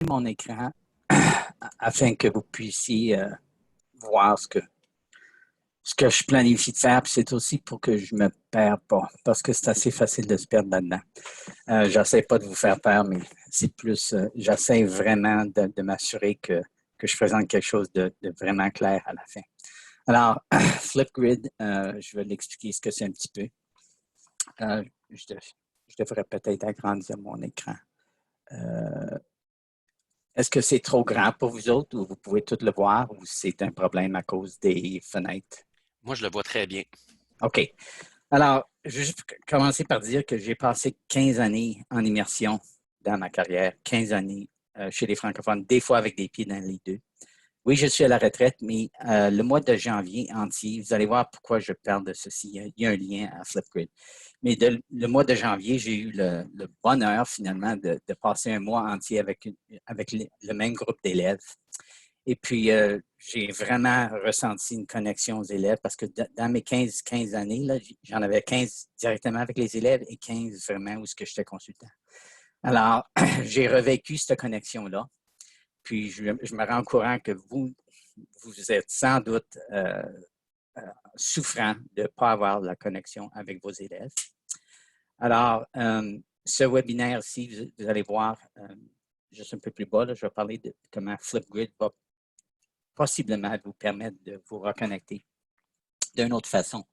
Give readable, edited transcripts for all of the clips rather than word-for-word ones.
mon écran afin que vous puissiez voir ce que je planifie de faire. Puis c'est aussi pour que je me perds pas, parce que c'est assez facile de se perdre là-dedans. J'essaie pas de vous faire peur, mais c'est plus, j'essaie vraiment de m'assurer que je présente quelque chose de vraiment clair à la fin. Alors, Flipgrid, je vais l'expliquer ce que c'est un petit peu. Je devrais peut-être agrandir mon écran. Est-ce que c'est trop grand pour vous autres ou vous pouvez tout le voir ou c'est un problème à cause des fenêtres? Moi, je le vois très bien. OK. Alors, je vais juste commencer par dire que j'ai passé 15 années en immersion dans ma carrière, 15 années chez les francophones, des fois avec des pieds dans les deux. Oui, je suis à la retraite, mais le mois de janvier entier, vous allez voir pourquoi je parle de ceci. Il y a un lien à Flipgrid. Mais le mois de janvier, j'ai eu le bonheur finalement de passer un mois entier avec le même groupe d'élèves. Et puis, j'ai vraiment ressenti une connexion aux élèves parce que dans mes 15 années, là, j'en avais 15 directement avec les élèves et 15 vraiment où j'étais consultant. Alors, j'ai revécu cette connexion-là. Puis, je me rends au courant que vous êtes sans doute souffrant de ne pas avoir la connexion avec vos élèves. Alors, ce webinaire-ci, vous allez voir juste un peu plus bas, là, je vais parler de comment Flipgrid va possiblement vous permettre de vous reconnecter d'une autre façon.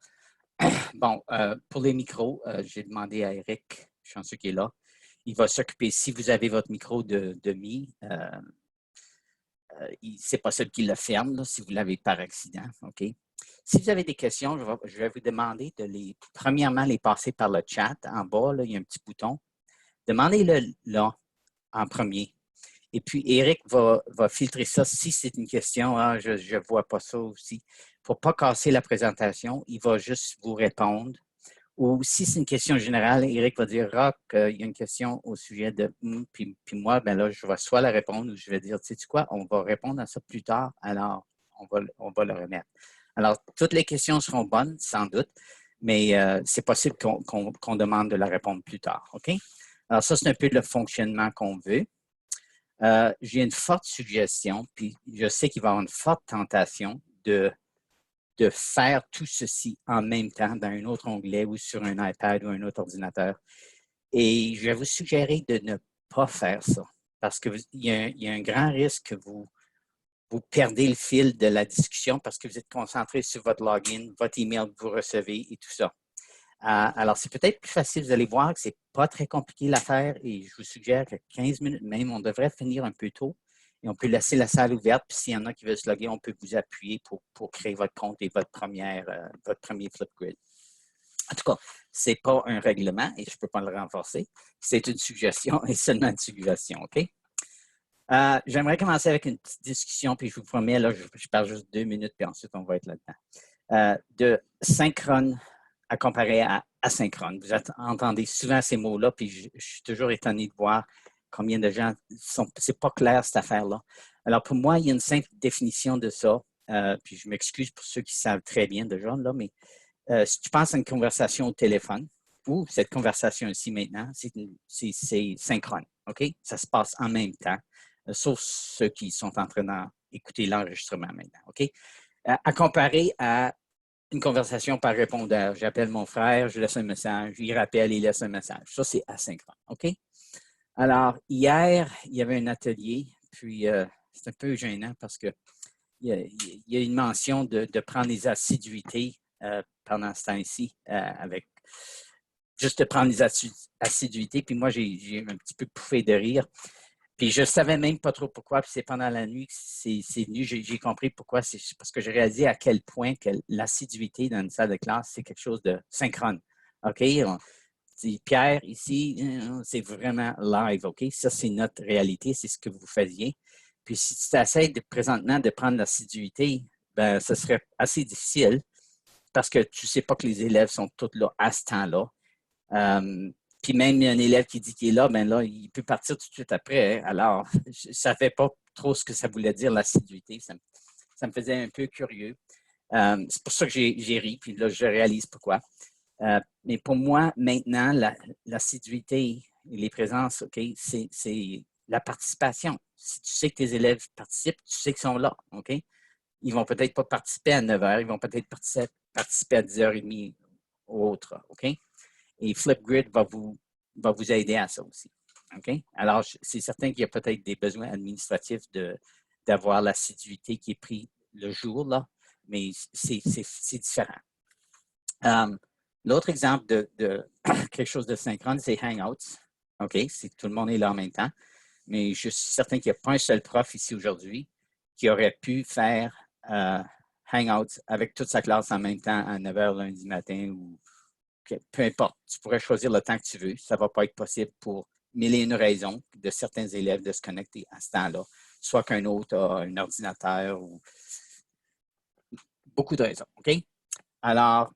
Bon, pour les micros, j'ai demandé à Eric, chanceux qui est là, il va s'occuper, si vous avez votre micro de demi, c'est possible qu'il le ferme là, si vous l'avez par accident. OK? Si vous avez des questions, je vais vous demander premièrement, les passer par le chat. En bas, là, il y a un petit bouton. Demandez-le là, en premier. Et puis, Eric va filtrer ça. Si c'est une question, je ne vois pas ça aussi. Pour ne pas casser la présentation, il va juste vous répondre. Ou si c'est une question générale, Eric va dire, Rock, il y a une question au sujet de puis moi, ben là, je vais soit la répondre ou je vais dire, tu sais quoi, on va répondre à ça plus tard, alors on va le remettre. Alors, toutes les questions seront bonnes, sans doute, mais c'est possible qu'on demande de la répondre plus tard, OK? Alors, ça, c'est un peu le fonctionnement qu'on veut. J'ai une forte suggestion, puis je sais qu'il va y avoir une forte tentation de faire tout ceci en même temps dans un autre onglet ou sur un iPad ou un autre ordinateur. Et je vais vous suggérer de ne pas faire ça parce qu'il y a un grand risque que vous perdez le fil de la discussion parce que vous êtes concentré sur votre login, votre email que vous recevez et tout ça. Alors, c'est peut-être plus facile. Vous allez voir que ce n'est pas très compliqué à faire et je vous suggère que 15 minutes même, on devrait finir un peu tôt et on peut laisser la salle ouverte. Puis s'il y en a qui veulent se loguer, on peut vous appuyer pour créer votre compte et votre premier Flipgrid. En tout cas, ce n'est pas un règlement et je ne peux pas le renforcer. C'est une suggestion et seulement une suggestion, OK? J'aimerais commencer avec une petite discussion, puis je vous promets, là, je parle juste 2 minutes, puis ensuite on va être là-dedans. De synchrone à comparer à asynchrone. Vous entendez souvent ces mots-là, puis je suis toujours étonné de voir combien de gens c'est pas clair cette affaire-là. Alors pour moi, il y a une simple définition de ça, puis je m'excuse pour ceux qui savent très bien déjà, là, mais si tu penses à une conversation au téléphone, ou cette conversation ici maintenant, c'est synchrone, OK? Ça se passe en même temps, sauf ceux qui sont en train d'écouter l'enregistrement maintenant, OK? À comparer à une conversation par répondeur. J'appelle mon frère, je laisse un message, il rappelle, il laisse un message. Ça, c'est asynchrone, OK? Alors, hier, il y avait un atelier, puis c'est un peu gênant parce que il y a une mention de prendre les assiduités pendant ce temps-ci, avec juste de prendre les assiduités. Puis moi, j'ai un petit peu pouffé de rire. Puis je ne savais même pas trop pourquoi. Puis c'est pendant la nuit que c'est venu. J'ai compris pourquoi. C'est parce que j'ai réalisé à quel point que l'assiduité dans une salle de classe, c'est quelque chose de synchrone. OK? Pierre, ici, c'est vraiment live. OK? Ça, c'est notre réalité. C'est ce que vous faisiez. Puis si tu essaies présentement de prendre l'assiduité, ben, ce serait assez difficile parce que tu ne sais pas que les élèves sont tous là à ce temps-là. Puis même un élève qui dit qu'il est là, ben là, il peut partir tout de suite après. Hein. Alors, je ne savais pas trop ce que ça voulait dire, l'assiduité. Ça me faisait un peu curieux. C'est pour ça que j'ai ri, puis là, je réalise pourquoi. Mais pour moi, maintenant, l'assiduité et les présences, OK, c'est la participation. Si tu sais que tes élèves participent, tu sais qu'ils sont là, OK? Ils vont peut-être pas participer à 9 heures, ils vont peut-être participer à 10h30 ou autre, OK? Et Flipgrid va vous aider à ça aussi, OK? Alors, c'est certain qu'il y a peut-être des besoins administratifs d'avoir l'assiduité qui est prise le jour, là, mais c'est différent. L'autre exemple de quelque chose de synchrone, c'est Hangouts. OK? Tout le monde est là en même temps. Mais je suis certain qu'il n'y a pas un seul prof ici aujourd'hui qui aurait pu faire Hangouts avec toute sa classe en même temps à 9 h lundi matin ou peu importe. Tu pourrais choisir le temps que tu veux. Ça ne va pas être possible pour mille et une raisons de certains élèves de se connecter à ce temps-là. Soit qu'un autre a un ordinateur ou beaucoup de raisons. OK? Alors,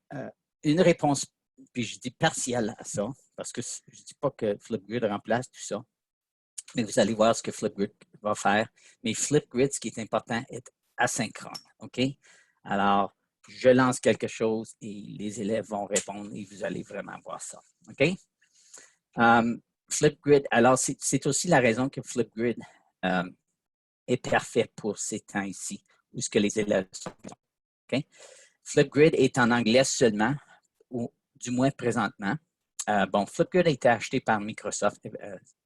une réponse, puis je dis partielle à ça, parce que je ne dis pas que Flipgrid remplace tout ça, mais vous allez voir ce que Flipgrid va faire. Mais Flipgrid, ce qui est important, est asynchrone. OK? Alors, je lance quelque chose et les élèves vont répondre et vous allez vraiment voir ça. OK? Flipgrid, alors, c'est aussi la raison que Flipgrid est parfait pour ces temps ici, où ce que les élèves sont. OK? Flipgrid est en anglais seulement, ou du moins présentement. Bon, Flipgrid a été acheté par Microsoft.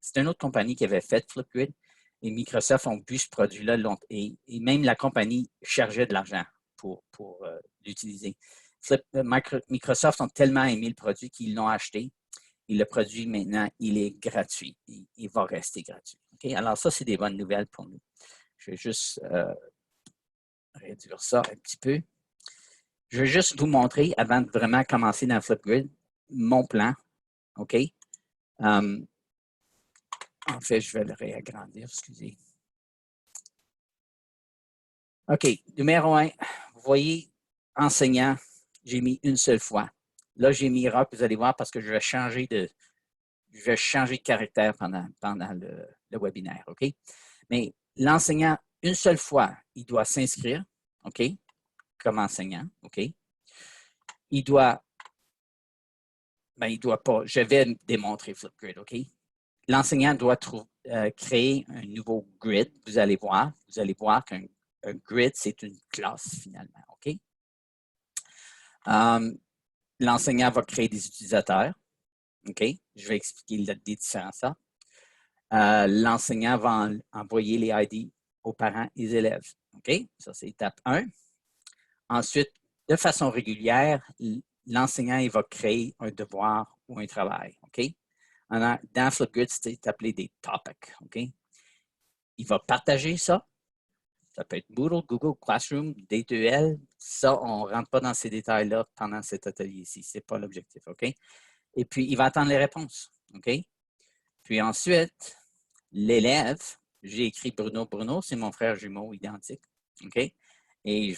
C'est une autre compagnie qui avait fait Flipgrid et Microsoft ont vu ce produit-là et même la compagnie chargeait de l'argent pour l'utiliser. Microsoft ont tellement aimé le produit qu'ils l'ont acheté et le produit maintenant, il est gratuit. Il va rester gratuit. Okay? Alors ça, c'est des bonnes nouvelles pour nous. Je vais juste réduire ça un petit peu. Je vais juste vous montrer, avant de vraiment commencer dans Flipgrid, mon plan. OK? En fait, je vais le réagrandir, excusez. OK, numéro 1, vous voyez, enseignant, j'ai mis une seule fois. Là, j'ai mis rock, vous allez voir, parce que je vais changer de caractère pendant le webinaire, OK? Mais l'enseignant, une seule fois, il doit s'inscrire, OK? Comme enseignant, OK? Il doit pas, je vais démontrer Flipgrid, OK? L'enseignant doit créer un nouveau grid. Vous allez voir qu'un grid, c'est une classe finalement, OK? L'enseignant va créer des utilisateurs, OK? Je vais expliquer les différences. L'enseignant va envoyer les ID aux parents et aux élèves, OK? Ça, c'est étape 1. Ensuite, de façon régulière, l'enseignant il va créer un devoir ou un travail, OK? Dans Flipgrid, c'est appelé des topics, OK? Il va partager ça. Ça peut être Moodle, Google Classroom, D2L. Ça, on ne rentre pas dans ces détails-là pendant cet atelier-ci. Ce n'est pas l'objectif, OK? Et puis, il va attendre les réponses, OK? Puis ensuite, l'élève, j'ai écrit Bruno. Bruno, c'est mon frère jumeau identique, OK? Et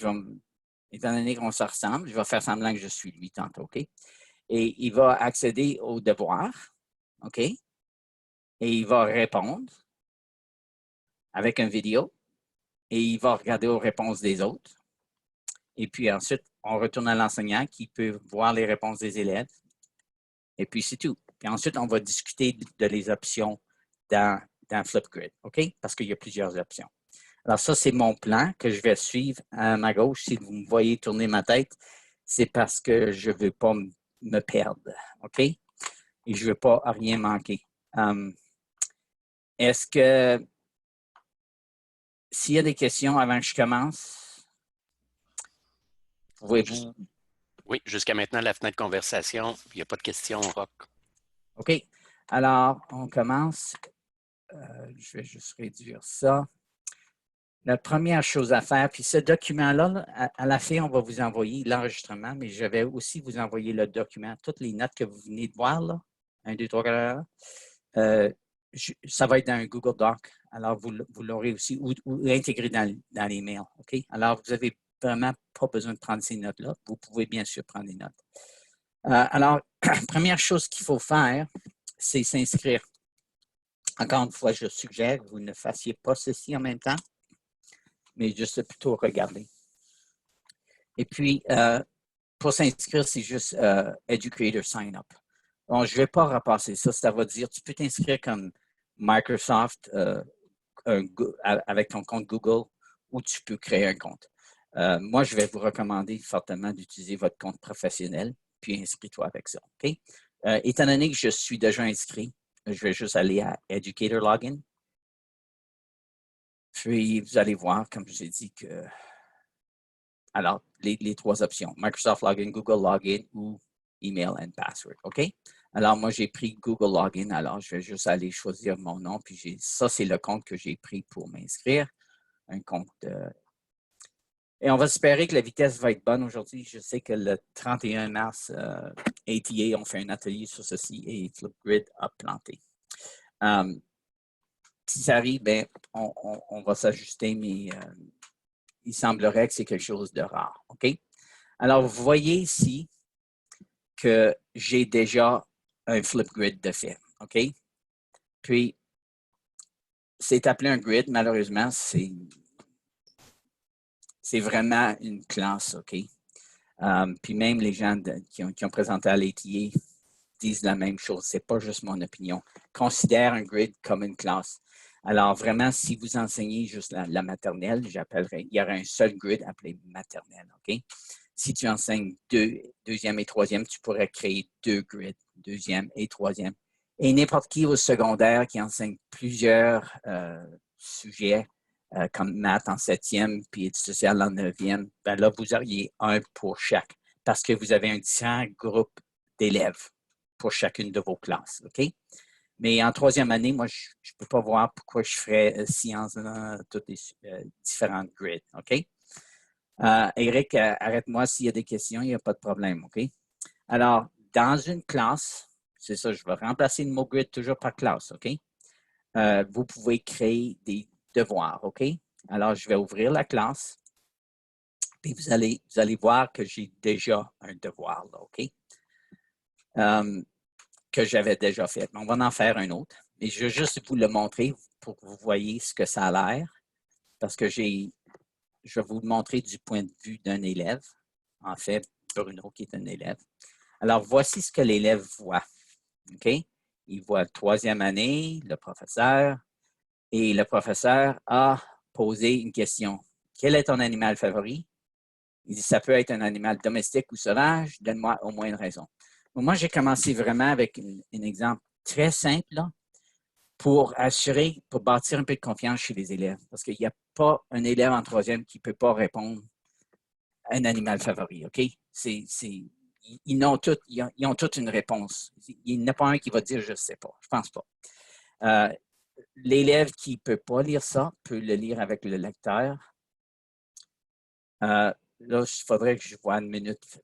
étant donné qu'on se ressemble, je vais faire semblant que je suis lui tantôt, OK? Et il va accéder au devoir, OK? Et il va répondre avec une vidéo et il va regarder aux réponses des autres. Et puis ensuite, on retourne à l'enseignant qui peut voir les réponses des élèves. Et puis c'est tout. Puis ensuite, on va discuter de les options dans Flipgrid, OK? Parce qu'il y a plusieurs options. Alors ça, c'est mon plan que je vais suivre à ma gauche. Si vous me voyez tourner ma tête, c'est parce que je ne veux pas me perdre, OK? Et je ne veux pas rien manquer. Est-ce que s'il y a des questions avant que je commence, pouvez-vous... Oui, jusqu'à maintenant, la fenêtre conversation, il n'y a pas de questions, Roch. OK. Alors, on commence. Je vais juste réduire ça. La première chose à faire, puis ce document-là, à la fin, on va vous envoyer l'enregistrement, mais je vais aussi vous envoyer le document, toutes les notes que vous venez de voir, là, 1, 2, 3, 4, ça va être dans un Google Doc. Alors, vous l'aurez aussi ou intégré dans les mails. OK? Alors, vous n'avez vraiment pas besoin de prendre ces notes-là. Vous pouvez bien sûr prendre des notes. Alors, première chose qu'il faut faire, c'est s'inscrire. Encore une fois, je suggère que vous ne fassiez pas ceci en même temps, mais juste plutôt regarder. Et puis, pour s'inscrire, c'est juste Educator Sign Up. Bon, je ne vais pas repasser ça. Ça va dire, tu peux t'inscrire comme Microsoft avec ton compte Google ou tu peux créer un compte. Moi, je vais vous recommander fortement d'utiliser votre compte professionnel, puis inscris-toi avec ça. OK? Étant donné que je suis déjà inscrit, je vais juste aller à Educator Login. Puis, vous allez voir, comme je vous ai dit, que... Alors, les trois options, Microsoft Login, Google Login ou Email and Password. OK? Alors, moi, j'ai pris Google Login. Alors, je vais juste aller choisir mon nom. Puis, ça, c'est le compte que j'ai pris pour m'inscrire. Un compte Et on va espérer que la vitesse va être bonne aujourd'hui. Je sais que le 31 mars, ATA ont fait un atelier sur ceci et Flipgrid a planté. Si ça arrive, ben, on va s'ajuster, mais il semblerait que c'est quelque chose de rare. OK? Alors, vous voyez ici que j'ai déjà un Flipgrid de fait. OK? Puis, c'est appelé un grid. Malheureusement, c'est vraiment une classe. OK? Puis même les gens qui ont présenté à l'ATA disent la même chose. Ce n'est pas juste mon opinion. Considère un grid comme une classe. Alors vraiment, si vous enseignez juste la maternelle, il y aurait un seul grid appelé maternelle. OK? Si tu enseignes deuxième et troisième, tu pourrais créer deux grids, deuxième et troisième. Et n'importe qui au secondaire qui enseigne plusieurs sujets, comme maths en septième, puis études sociales en neuvième, ben là, vous auriez un pour chaque, parce que vous avez un différent groupe d'élèves pour chacune de vos classes, OK? Mais en troisième année, moi, je ne peux pas voir pourquoi je ferais sciences dans toutes les différentes grids, OK? Eric, arrête-moi s'il y a des questions, il n'y a pas de problème, OK? Alors, dans une classe, c'est ça, je vais remplacer le mot grid toujours par classe, OK? Vous pouvez créer des devoirs, OK? Alors, je vais ouvrir la classe, puis vous allez voir que j'ai déjà un devoir, là, OK? Que j'avais déjà fait. Mais on va en faire un autre. Mais je vais juste vous le montrer pour que vous voyez ce que ça a l'air, parce que je vais vous le montrer du point de vue d'un élève. En fait, Bruno qui est un élève. Alors, voici ce que l'élève voit, OK? Il voit la troisième année, le professeur, et le professeur a posé une question. Quel est ton animal favori? Il dit, ça peut être un animal domestique ou sauvage. Donne-moi au moins une raison. Donc, moi, j'ai commencé vraiment avec un exemple très simple là, pour bâtir un peu de confiance chez les élèves. Parce qu'il n'y a pas un élève en troisième qui ne peut pas répondre à un animal favori. OK? Ils ont toutes une réponse. Il n'y en a pas un qui va dire je ne sais pas. Je ne pense pas. L'élève qui ne peut pas lire ça peut le lire avec le lecteur. Là, il faudrait que je vois une minute.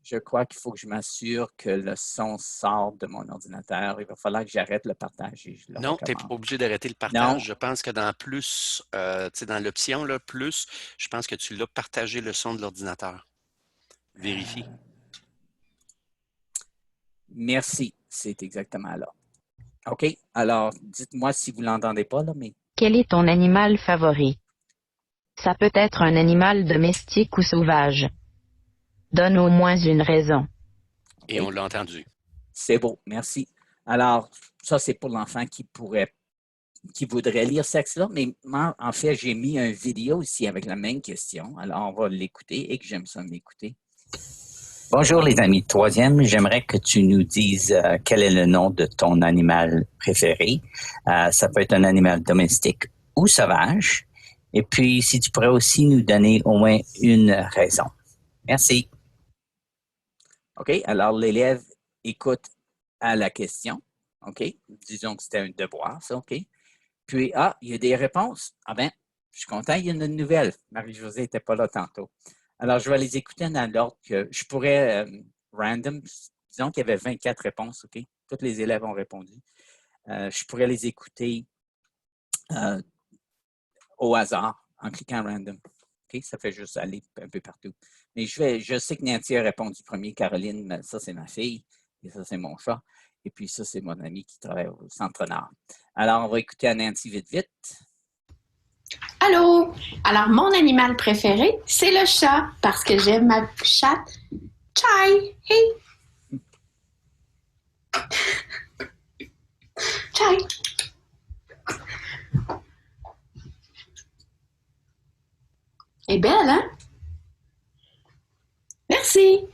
Je crois qu'il faut que je m'assure que le son sort de mon ordinateur. Il va falloir que j'arrête le partage et je le Non, tu n'es pas recommande. obligé d'arrêter le partage. Non. Je pense que dans plus, dans l'option là, plus, je pense que tu l'as partagé le son de l'ordinateur. Vérifie. Merci. C'est exactement là. OK. Alors, dites-moi si vous ne l'entendez pas, là, mais... Quel est ton animal favori? Ça peut être un animal domestique ou sauvage. Donne au moins une raison. Et on l'a entendu. C'est beau, merci. Alors, ça, c'est pour l'enfant qui voudrait lire ce texte-là, mais moi, en fait, j'ai mis une vidéo ici avec la même question. Alors, on va l'écouter et que j'aime ça m'écouter. Bonjour les amis de troisième, j'aimerais que tu nous dises quel est le nom de ton animal préféré. Ça peut être un animal domestique ou sauvage. Et puis, si tu pourrais aussi nous donner au moins une raison. Merci. OK, alors l'élève écoute à la question. OK, disons que c'était un devoir, ça, OK. Puis, il y a des réponses. Ah ben, je suis content, il y a une nouvelle. Marie-Josée n'était pas là tantôt. Alors, je vais les écouter dans l'ordre que je pourrais random. Disons qu'il y avait 24 réponses, OK? Tous les élèves ont répondu. Je pourrais les écouter au hasard en cliquant random. OK? Ça fait juste aller un peu partout. Mais je sais que Nancy a répondu premier, Caroline, ça c'est ma fille, et ça c'est mon chat. Et puis ça, c'est mon ami qui travaille au Centre Nord. Alors, on va écouter à Nancy vite. Allô? Alors, mon animal préféré, c'est le chat, parce que j'aime ma chatte. Chai! Hey! Ciao! Elle est belle, hein? Merci!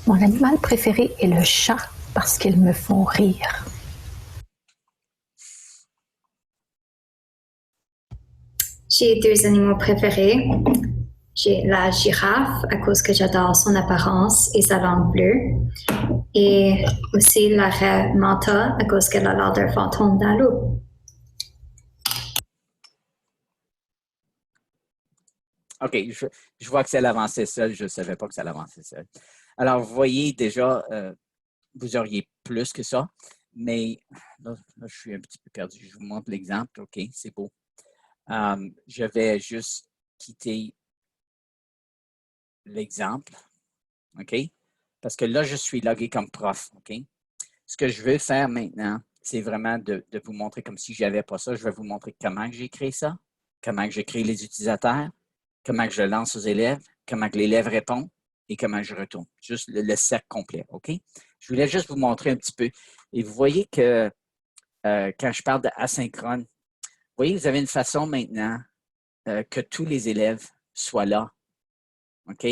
Mon animal préféré est le chat parce qu'ils me font rire. J'ai deux animaux préférés. J'ai la girafe à cause que j'adore son apparence et sa langue bleue. Et aussi la raie manta à cause qu'elle a l'air d'un fantôme dans l'eau. OK, je vois que ça l'avançait seul. Je ne savais pas que ça l'avançait seul. Alors, vous voyez déjà, vous auriez plus que ça, mais là, je suis un petit peu perdu. Je vous montre l'exemple. OK, c'est beau. Je vais juste quitter l'exemple. OK? Parce que là, je suis logué comme prof. OK? Ce que je veux faire maintenant, c'est vraiment de vous montrer comme si je n'avais pas ça. Je vais vous montrer comment j'ai créé ça, comment j'ai créé les utilisateurs, comment je lance aux élèves, comment l'élève répond et comment je retourne. Juste le cercle complet. OK? Je voulais juste vous montrer un petit peu. Et vous voyez que quand je parle d'asynchrone, vous voyez, vous avez une façon maintenant que tous les élèves soient là. OK?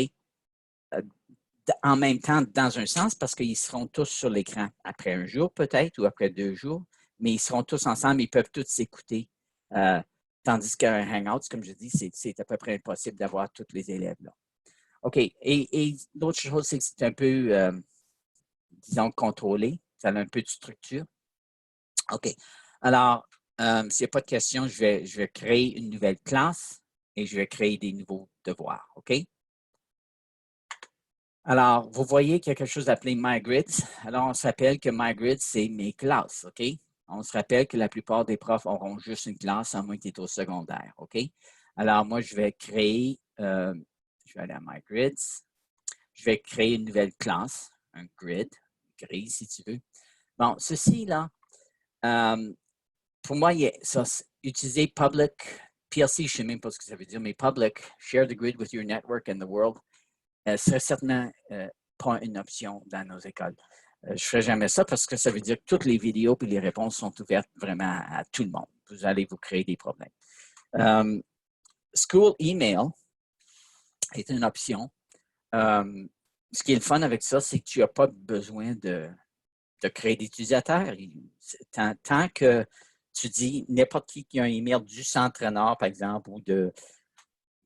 En même temps, dans un sens, parce qu'ils seront tous sur l'écran après un jour peut-être ou après 2 jours, mais ils seront tous ensemble, ils peuvent tous s'écouter. Tandis qu'un Hangout, comme je dis, c'est à peu près impossible d'avoir tous les élèves là. OK. Et l'autre chose, c'est que c'est un peu, disons, contrôlé. Ça a un peu de structure. OK. Alors, s'il n'y a pas de questions, je vais créer une nouvelle classe et je vais créer des nouveaux devoirs. OK? Alors, vous voyez qu'il y a quelque chose appelé MyGrids. Alors, on se rappelle que MyGrids, c'est mes classes, OK? On se rappelle que la plupart des profs auront juste une classe, à moins qu'ils soient au secondaire, OK? Alors, moi, je vais créer, je vais aller à MyGrids. Je vais créer une nouvelle classe, un grid, grille si tu veux. Bon, ceci, là, pour moi, ça, utiliser public, PLC, je ne sais même pas ce que ça veut dire, mais public, share the grid with your network and the world, serait certainement pas une option dans nos écoles. Je ne ferai jamais ça parce que ça veut dire que toutes les vidéos et les réponses sont ouvertes vraiment à tout le monde. Vous allez vous créer des problèmes. School email est une option. Ce qui est le fun avec ça, c'est que tu n'as pas besoin de créer d'utilisateurs. Tant que tu dis n'importe qui a un email du Centre-Nord, par exemple, ou de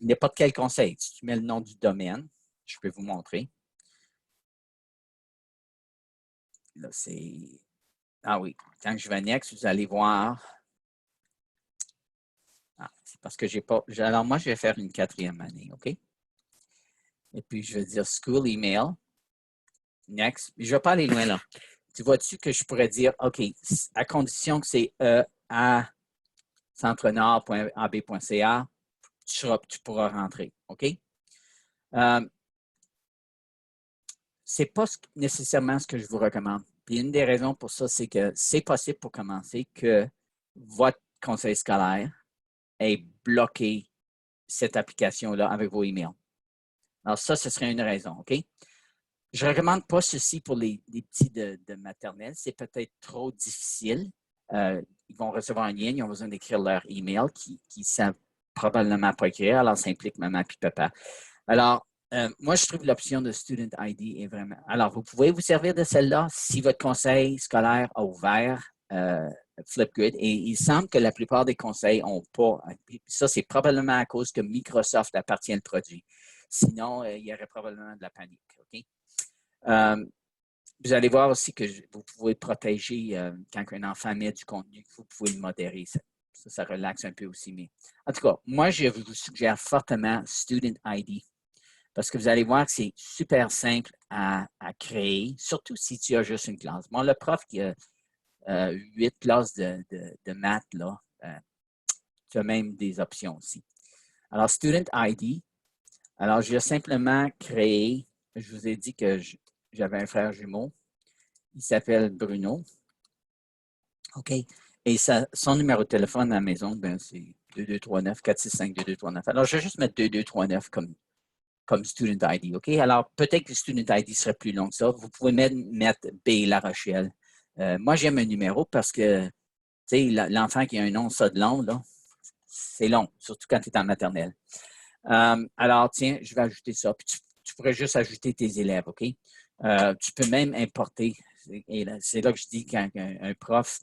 n'importe quel conseil, si tu mets le nom du domaine, je peux vous montrer. Là, c'est... Ah oui, quand je vais next, vous allez voir. Ah, c'est parce que j'ai pas... Alors, moi, je vais faire une 4e année, OK? Et puis, je vais dire School Email. Next. Mais je ne vais pas aller loin là. Tu vois-tu que je pourrais dire, OK, à condition que c'est à centrenord.ab.ca, tu pourras rentrer, OK? Ce n'est pas nécessairement ce que je vous recommande. Puis une des raisons pour ça, c'est que c'est possible pour commencer que votre conseil scolaire ait bloqué cette application-là avec vos emails. Alors ça, ce serait une raison, OK? Je ne recommande pas ceci pour les petits de maternelle. C'est peut-être trop difficile. Ils vont recevoir un lien, ils ont besoin d'écrire leur email qui ne savent probablement pas écrire, alors ça implique maman et papa. Alors, moi, je trouve l'option de Student ID est vraiment... Alors, vous pouvez vous servir de celle-là si votre conseil scolaire a ouvert Flipgrid. Et il semble que la plupart des conseils n'ont pas. Ça, c'est probablement à cause que Microsoft appartient au produit. Sinon, il y aurait probablement de la panique. OK? Vous allez voir aussi que vous pouvez protéger quand un enfant met du contenu, vous pouvez le modérer. Ça relaxe un peu aussi. Mais en tout cas, moi, je vous suggère fortement Student ID. Parce que vous allez voir que c'est super simple à créer, surtout si tu as juste une classe. Moi, le prof qui a 8 classes de maths, là, tu as même des options aussi. Alors, Student ID. Alors, je vais simplement créer, je vous ai dit que j'avais un frère jumeau. Il s'appelle Bruno. OK. Et son numéro de téléphone à la maison, c'est 2239-465-2239. Alors, je vais juste mettre 2239 comme comme Student ID, OK? Alors, peut-être que Student ID serait plus long que ça. Vous pouvez mettre B. La Rochelle. Moi, j'aime un numéro parce que, tu sais, l'enfant qui a un nom, ça de long, là, c'est long, surtout quand tu es en maternelle. Alors, tiens, je vais ajouter ça. Puis tu pourrais juste ajouter tes élèves, OK? Tu peux même importer. Et c'est là que je dis qu'un prof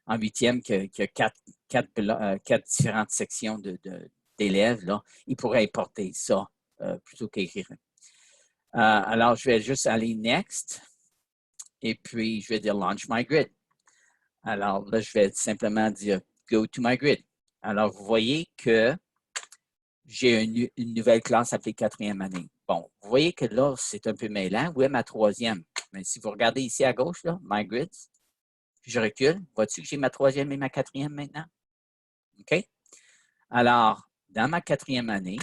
en 8e qui a quatre différentes sections d'élèves, là, il pourrait importer ça plutôt qu'écrire. Alors, je vais juste aller Next et puis je vais dire Launch My Grid. Alors là, je vais simplement dire Go to my grid. Alors, vous voyez que j'ai une nouvelle classe appelée 4e année. Bon, vous voyez que là, c'est un peu mêlant. Où est ma 3e? Mais si vous regardez ici à gauche, là, My Grids, puis je recule, vois-tu que j'ai ma 3e et ma 4e maintenant? OK? Alors, dans ma 4e année,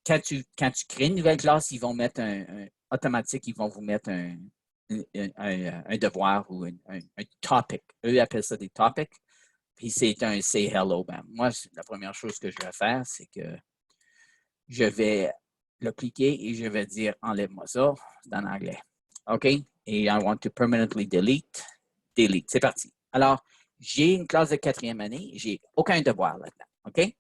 quand tu crées une nouvelle classe, ils vont mettre automatique, ils vont vous mettre un devoir ou un topic. Eux appellent ça des topics. Puis c'est un Say Hello. Ben, moi, la première chose que je vais faire, c'est que je vais le cliquer et je vais dire enlève-moi ça dans l'anglais. OK? Et I want to permanently delete. Delete. C'est parti. Alors, j'ai une classe de 4e année. J'ai aucun devoir là-dedans. OK?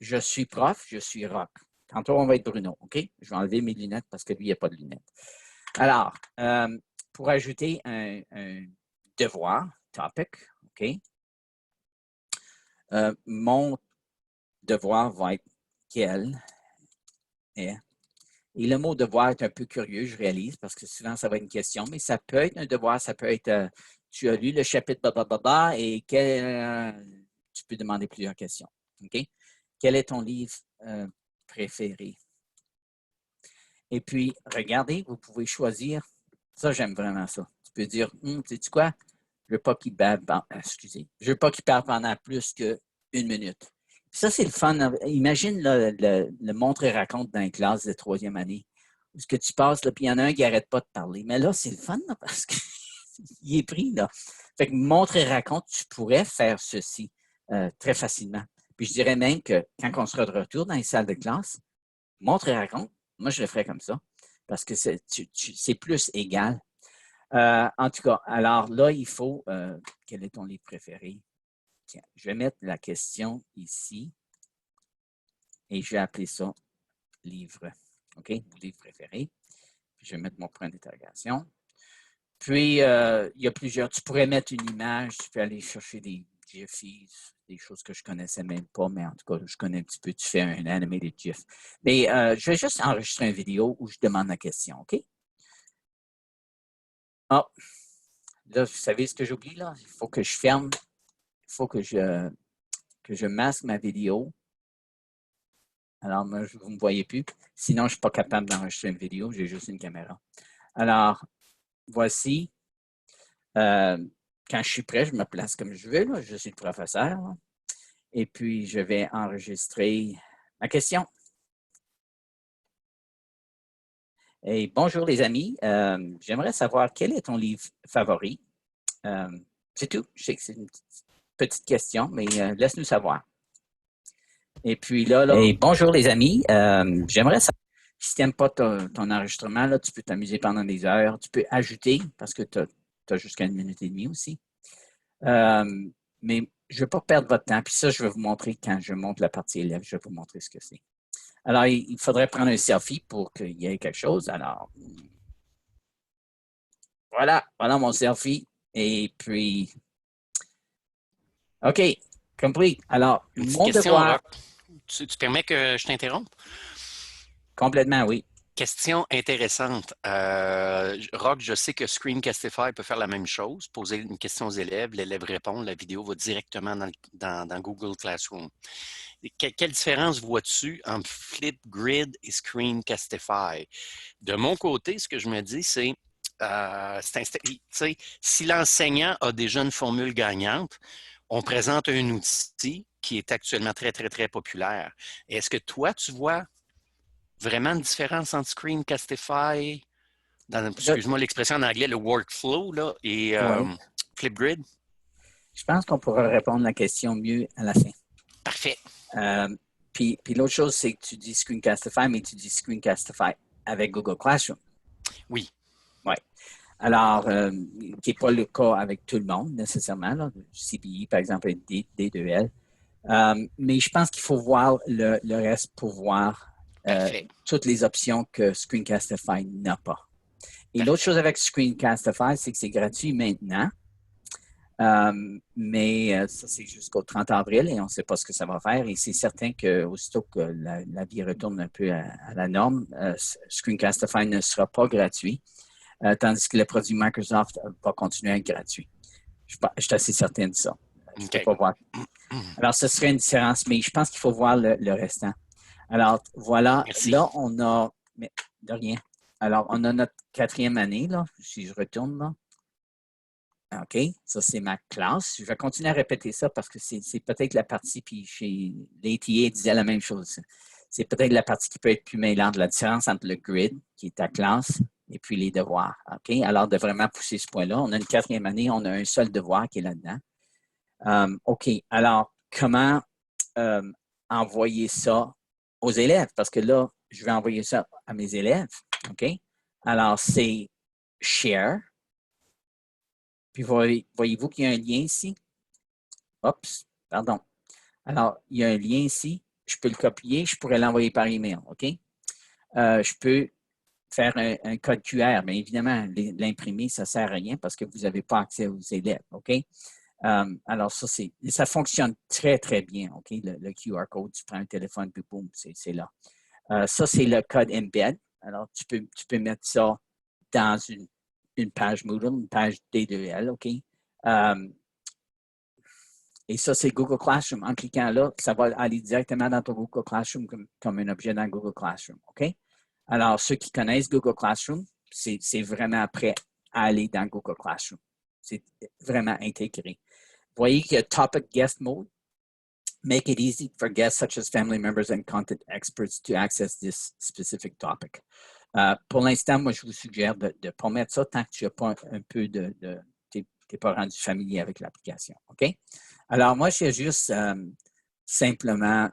Je suis prof, je suis Rock. Tantôt, on va être Bruno. OK? Je vais enlever mes lunettes parce que lui, il n'y a pas de lunettes. Alors, pour ajouter un devoir, topic, OK? Mon devoir va être quel est. Et le mot devoir est un peu curieux, je réalise, parce que souvent, ça va être une question, mais ça peut être un devoir, ça peut être tu as lu le chapitre blablabla et tu peux demander plusieurs questions. OK? Quel est ton livre préféré? Et puis, regardez, vous pouvez choisir. Ça, j'aime vraiment ça. Tu peux dire, sais-tu quoi? Je ne veux pas qu'il parle pendant plus qu'une minute. Puis ça, c'est le fun. Imagine le montre et raconte dans une classe de 3e année. Où ce que tu passes, là, puis il y en a un qui n'arrête pas de parler. Mais là, c'est le fun, là, parce qu'il est pris, là. Fait que montre et raconte, tu pourrais faire ceci très facilement. Puis je dirais même que quand on sera de retour dans les salles de classe, montre et raconte, moi, je le ferais comme ça. Parce que c'est plus égal. En tout cas, alors là, il faut... quel est ton livre préféré? Tiens, je vais mettre la question ici et je vais appeler ça livre. OK? Mon livre préféré. Puis je vais mettre mon point d'interrogation. Puis, il y a plusieurs... Tu pourrais mettre une image, tu peux aller chercher des GIFs, des choses que je ne connaissais même pas, mais en tout cas, je connais un petit peu. Tu fais un animated GIF. Mais je vais juste enregistrer une vidéo où je demande la question. OK? Ah, là, vous savez ce que j'oublie là? Il faut que je ferme. Il faut que je masque ma vidéo. Alors, moi, vous ne me voyez plus. Sinon, je ne suis pas capable d'enregistrer une vidéo. J'ai juste une caméra. Alors, voici. Quand je suis prêt, je me place comme je veux. Là. Je suis le professeur. Là. Et puis, je vais enregistrer ma question. Et bonjour les amis. J'aimerais savoir quel est ton livre favori. C'est tout. Je sais que c'est une petite question, mais laisse-nous savoir. Et puis là, et bonjour les amis. J'aimerais savoir, si tu n'aimes pas ton enregistrement, là, tu peux t'amuser pendant des heures. Tu peux ajouter, parce que tu as jusqu'à 1 minute et demie aussi. Mais je ne veux pas perdre votre temps. Puis ça, je vais vous montrer quand je monte la partie élève. Je vais vous montrer ce que c'est. Alors, il faudrait prendre un selfie pour qu'il y ait quelque chose. Alors, voilà mon selfie. Et puis, OK, complete. Alors, mon devoir... Tu permets que je t'interrompe? Complètement, oui. Question intéressante. Rock, je sais que Screencastify peut faire la même chose, poser une question aux élèves, l'élève répond, la vidéo va directement dans Google Classroom. Quelle différence vois-tu entre Flipgrid et Screencastify? De mon côté, ce que je me dis, c'est si l'enseignant a déjà une formule gagnante, on présente un outil qui est actuellement très, très, très populaire. Est-ce que toi, tu vois vraiment une différence entre Screencastify, excuse-moi l'expression en anglais, le workflow, là, et Flipgrid? Je pense qu'on pourra répondre à la question mieux à la fin. Parfait. Puis l'autre chose, c'est que tu dis Screencastify, mais tu dis Screencastify avec Google Classroom. Oui. Oui. Alors, qui n'est pas le cas avec tout le monde nécessairement, là. CPI, par exemple, et D2L. Mais je pense qu'il faut voir le reste pour voir toutes les options que Screencastify n'a pas. Et l'autre chose avec Screencastify, c'est que c'est gratuit maintenant. Mais ça, c'est jusqu'au 30 avril et on ne sait pas ce que ça va faire. Et c'est certain qu'aussitôt que la vie retourne un peu à la norme, Screencastify ne sera pas gratuit, tandis que le produit Microsoft va continuer à être gratuit. Je suis assez certain de ça. Je ne peux pas voir. Alors, ce serait une différence, mais je pense qu'il faut voir le restant. Alors, voilà. Merci. Là, on a... Mais de rien. Alors, on a notre 4e année, là, si je retourne, là. OK, ça, c'est ma classe. Je vais continuer à répéter ça parce que c'est peut-être la partie, puis chez l'ATA disait la même chose. C'est peut-être la partie qui peut être plus mêlante, la différence entre le grid, qui est ta classe, et puis les devoirs. OK, alors de vraiment pousser ce point-là. On a une 4e année, on a un seul devoir qui est là-dedans. OK, alors, comment envoyer ça aux élèves? Parce que là, je vais envoyer ça à mes élèves. OK, alors, c'est Share. Puis voyez-vous qu'il y a un lien ici? Oups, pardon. Alors, il y a un lien ici. Je peux le copier. Je pourrais l'envoyer par email. OK? Je peux faire un code QR. Mais évidemment, l'imprimer, ça ne sert à rien parce que vous n'avez pas accès aux élèves. OK? Alors, ça fonctionne très, très bien. OK? Le QR code, tu prends un téléphone, puis boum, c'est là. Ça, c'est le code embed. Alors, tu peux mettre ça dans une page Moodle, une page D2L, OK? Et ça, c'est Google Classroom. En cliquant là, ça va aller directement dans ton Google Classroom comme un objet dans Google Classroom, OK? Alors, ceux qui connaissent Google Classroom, c'est vraiment prêt à aller dans Google Classroom. C'est vraiment intégré. Vous voyez qu'il y a Topic Guest Mode. Make it easy for guests such as family members and content experts to access this specific topic. Pour l'instant, moi, je vous suggère de ne pas mettre ça tant que tu n'as pas un peu tu n'es pas rendu familier avec l'application. OK? Alors, moi, je vais juste simplement,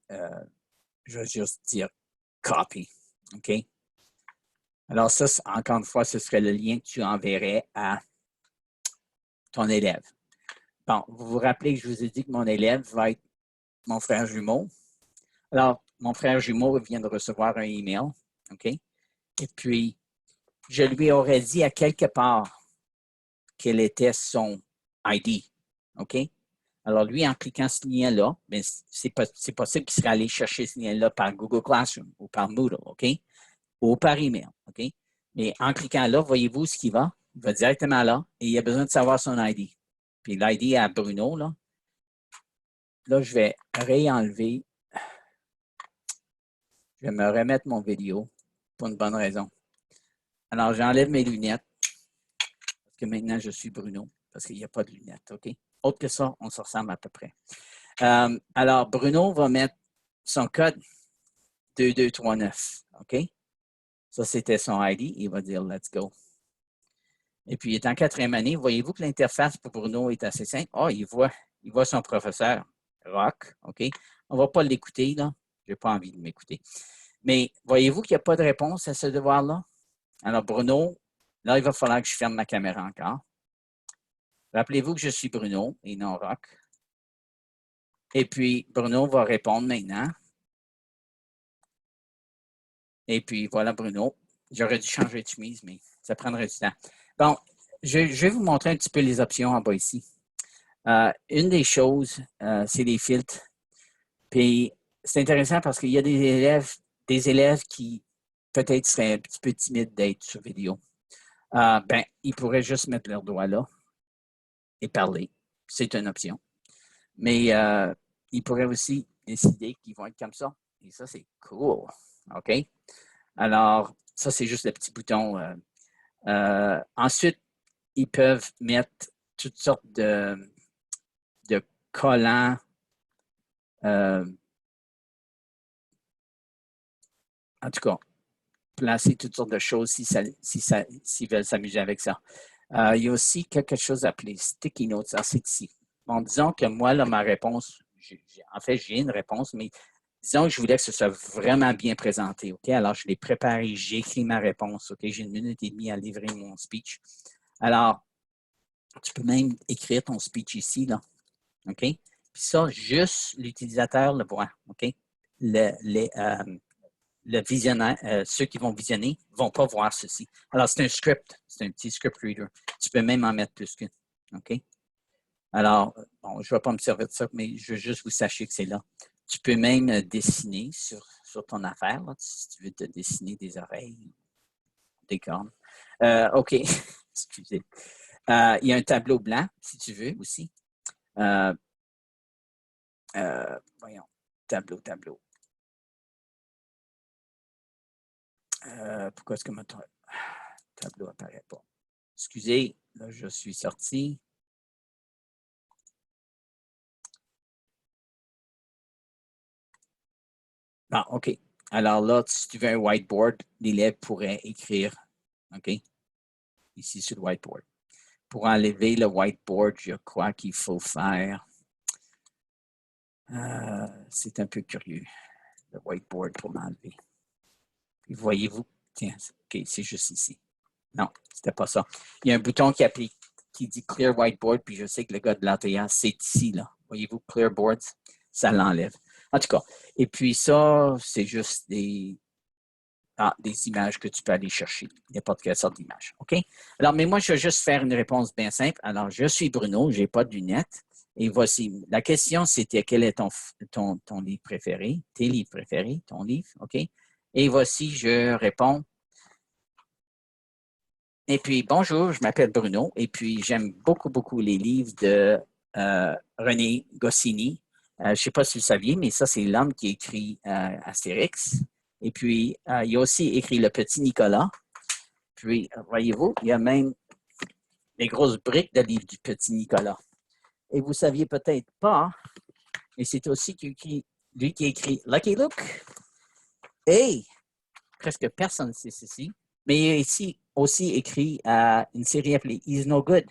je vais juste dire copy. OK? Alors, ça, encore une fois, ce serait le lien que tu enverrais à ton élève. Bon, vous vous rappelez que je vous ai dit que mon élève va être mon frère jumeau. Alors, mon frère jumeau vient de recevoir un email. OK? Et puis, je lui aurais dit à quelque part quel était son ID. OK? Alors, lui, en cliquant ce lien-là, c'est possible qu'il serait allé chercher ce lien-là par Google Classroom ou par Moodle, OK? Ou par email, OK? Mais en cliquant là, voyez-vous ce qu'il va? Il va directement là et il a besoin de savoir son ID. Puis l'ID à Bruno, là. Là, je vais réenlever. Je vais me remettre mon vidéo pour une bonne raison. Alors, j'enlève mes lunettes parce que maintenant, je suis Bruno parce qu'il n'y a pas de lunettes, OK? Autre que ça, on se ressemble à peu près. Alors, Bruno va mettre son code 2239, OK? Ça, c'était son ID. Il va dire « Let's go ». Et puis, il est en 4e année. Voyez-vous que l'interface pour Bruno est assez simple? Oh, il voit son professeur, Rock, OK? On ne va pas l'écouter, là. Je n'ai pas envie de m'écouter. Mais voyez-vous qu'il n'y a pas de réponse à ce devoir-là? Alors, Bruno, là, il va falloir que je ferme ma caméra encore. Rappelez-vous que je suis Bruno et non Rock. Et puis, Bruno va répondre maintenant. Et puis, voilà Bruno. J'aurais dû changer de chemise, mais ça prendrait du temps. Bon, je vais vous montrer un petit peu les options en bas ici. Une des choses, c'est les filtres. Puis, c'est intéressant parce qu'il y a des élèves qui peut-être seraient un petit peu timides d'être sur vidéo. Ils pourraient juste mettre leur doigt là et parler. C'est une option. Mais ils pourraient aussi décider qu'ils vont être comme ça. Et ça, c'est cool. OK? Alors, ça, c'est juste le petit bouton. Ensuite, ils peuvent mettre toutes sortes de collants. En tout cas, placer toutes sortes de choses s'ils veulent s'amuser avec ça. Il y a aussi quelque chose appelé Sticky Notes. Ça, c'est ici. Bon, disons que moi, là, ma réponse, en fait, j'ai une réponse, mais disons que je voulais que ce soit vraiment bien présenté, OK? Alors, je l'ai préparé, j'ai écrit ma réponse, OK? J'ai 1 minute et demie à livrer mon speech. Alors, tu peux même écrire ton speech ici, là, OK? Puis ça, juste l'utilisateur le voit, OK? Le visionnaire, ceux qui vont visionner ne vont pas voir ceci. Alors, c'est un script, c'est un petit script reader. Tu peux même en mettre plus qu'une, OK? Alors, bon, je ne vais pas me servir de ça, mais je veux juste vous sachiez que c'est là. Tu peux même dessiner sur ton affaire, là, si tu veux te dessiner des oreilles, des cornes. OK, excusez. Il y a un tableau blanc, si tu veux, aussi. Voyons, tableau. Pourquoi est-ce que mon tableau n'apparaît pas? Excusez, là, je suis sorti. Bon, OK. Alors là, si tu veux un whiteboard, l'élève pourrait écrire, OK, ici sur le whiteboard. Pour enlever le whiteboard, je crois qu'il faut faire, c'est un peu curieux, le whiteboard pour l'enlever. Puis voyez-vous, tiens, OK, c'est juste ici. Non, c'était pas ça. Il y a un bouton qui dit Clear Whiteboard, puis je sais que le gars de l'ATA, c'est ici, là. Voyez-vous, Clear Boards, ça l'enlève. En tout cas, et puis ça, c'est juste des images que tu peux aller chercher, n'importe quelle sorte d'image. OK? Alors, mais moi, je vais juste faire une réponse bien simple. Alors, je suis Bruno, je n'ai pas de lunettes. Et voici, la question, c'était quel est ton livre préféré, tes livres préférés, ton livre, OK? Et voici, je réponds. Et puis, bonjour, je m'appelle Bruno, et puis j'aime beaucoup les livres de René Goscinny. Je ne sais pas si vous saviez, mais ça, c'est l'homme qui écrit Astérix. Et puis, il a aussi écrit Le Petit Nicolas. Puis, voyez-vous, il y a même des grosses briques de livres du Petit Nicolas. Et vous ne saviez peut-être pas, mais c'est aussi lui qui a écrit Lucky Luke. Et presque personne ne sait ceci, mais il a ici aussi écrit une série appelée He's No Good,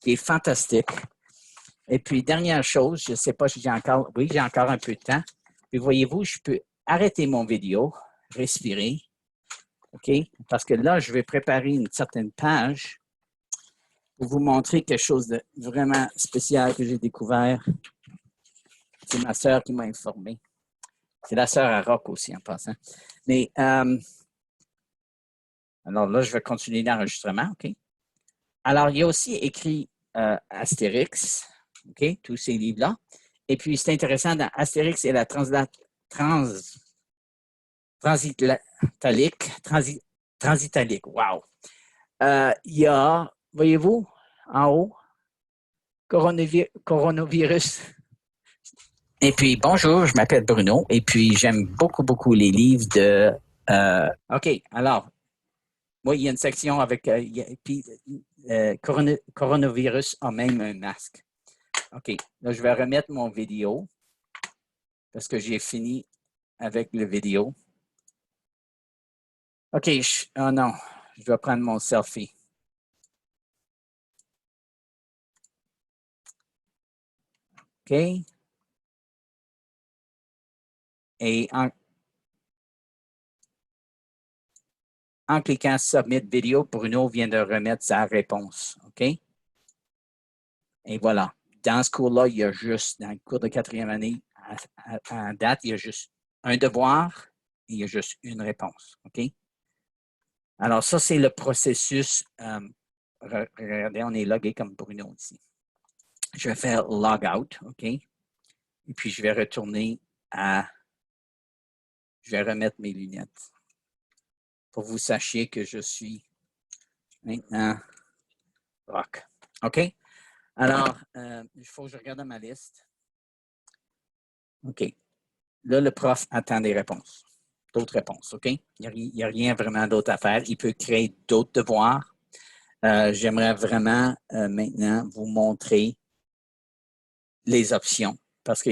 qui est fantastique. Et puis, dernière chose, je ne sais pas si j'ai encore un peu de temps. Puis, voyez-vous, je peux arrêter mon vidéo, respirer, OK? Parce que là, je vais préparer une certaine page pour vous montrer quelque chose de vraiment spécial que j'ai découvert. C'est ma sœur qui m'a informé. C'est la sœur à Rock aussi, en passant. Mais, alors là, je vais continuer l'enregistrement, OK? Alors, il y a aussi écrit Astérix, OK? Tous ces livres-là. Et puis, c'est intéressant, dans Astérix et la transitalique, wow! Il y a, voyez-vous, en haut, coronavirus. Et puis, bonjour, je m'appelle Bruno, et puis j'aime beaucoup les livres de... OK, alors, moi, il y a une section avec... coronavirus a même un masque. OK, là, je vais remettre mon vidéo parce que j'ai fini avec le vidéo. OK, oh non, je dois prendre mon selfie. OK. Et en cliquant Submit Video, Bruno vient de remettre sa réponse. OK? Et voilà. Dans ce cours-là, il y a juste, dans le cours de 4e année, à date, il y a juste un devoir et il y a juste une réponse. OK? Alors, ça, c'est le processus. Regardez, on est logué comme Bruno ici. Je vais faire Log Out. OK? Et puis, je vais retourner je vais remettre mes lunettes pour que vous sachiez que je suis maintenant Rock. OK? Alors, il faut que je regarde ma liste. OK. Là, le prof attend des réponses. D'autres réponses, OK? Il n'y a rien vraiment d'autre à faire. Il peut créer d'autres devoirs. J'aimerais vraiment maintenant vous montrer les options parce que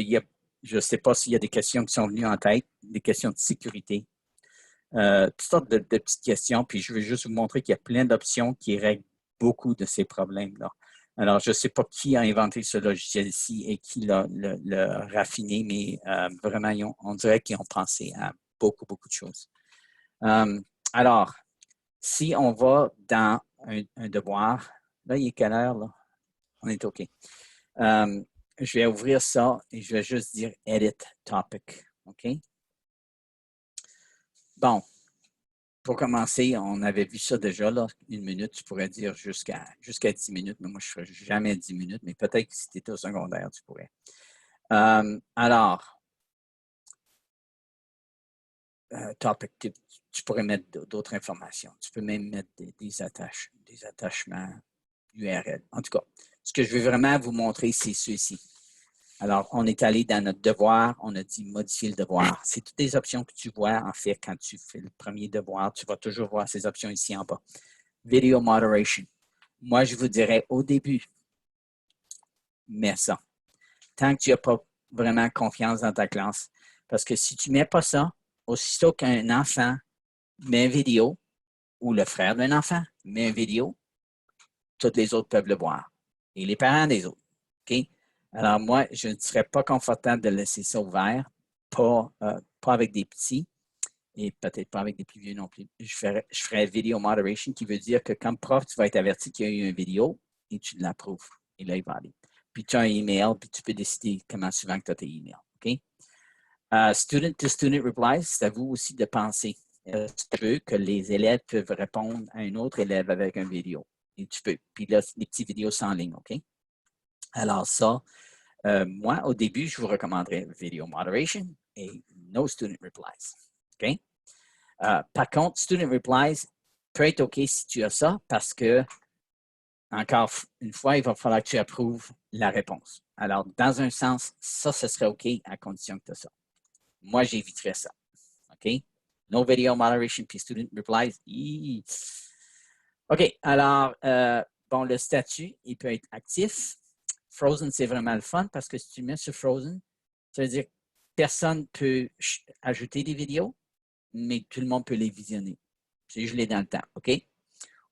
je ne sais pas s'il y a des questions qui sont venues en tête, des questions de sécurité, toutes sortes de petites questions. Puis, je vais juste vous montrer qu'il y a plein d'options qui règlent beaucoup de ces problèmes-là. Alors, je ne sais pas qui a inventé ce logiciel-ci et qui l'a raffiné, mais vraiment, on dirait qu'ils ont pensé à beaucoup, beaucoup de choses. Alors, si on va dans un devoir, là, il est quelle heure, là? On est OK. Je vais ouvrir ça et je vais juste dire « Edit topic ». OK? Bon, pour commencer, on avait vu ça déjà, là, 1 minute, tu pourrais dire jusqu'à 10 minutes, mais moi, je ne ferai jamais 10 minutes, mais peut-être que si tu étais au secondaire, tu pourrais. Alors, topic, tu pourrais mettre d'autres informations. Tu peux même mettre des attachements URL. En tout cas, ce que je veux vraiment vous montrer, c'est ceci. Alors, on est allé dans notre devoir, on a dit modifier le devoir. C'est toutes les options que tu vois, en fait, quand tu fais le premier devoir. Tu vas toujours voir ces options ici en bas. Video moderation. Moi, je vous dirais au début, mets ça. Tant que tu n'as pas vraiment confiance dans ta classe. Parce que si tu ne mets pas ça, aussitôt qu'un enfant met une vidéo, ou le frère d'un enfant met une vidéo, tous les autres peuvent le voir. Et les parents des autres. OK? Alors, moi, je ne serais pas confortable de laisser ça ouvert, pas avec des petits et peut-être pas avec des plus vieux non plus. Je ferais video moderation qui veut dire que comme prof, tu vas être averti qu'il y a eu une vidéo et tu l'approuves. Et là, il va aller. Puis tu as un email, puis tu peux décider comment souvent que tu as tes emails. OK? Student-to-student replies, c'est à vous aussi de penser. Tu veux que les élèves peuvent répondre à un autre élève avec une vidéo. Et tu peux. Puis là, les petites vidéos sont en ligne, OK? Alors ça, moi, au début, je vous recommanderais Video Moderation et No Student Replies. OK? Par contre, Student Replies peut être OK si tu as ça parce que, encore une fois, il va falloir que tu approuves la réponse. Alors, dans un sens, ça, ce serait OK à condition que tu as ça. Moi, j'éviterais ça. OK? No Video Moderation puis Student Replies. OK. Alors, bon, le statut, il peut être actif. Frozen, c'est vraiment le fun parce que si tu mets sur Frozen, ça veut dire que personne ne peut ajouter des vidéos, mais tout le monde peut les visionner. C'est gelé dans le temps, OK?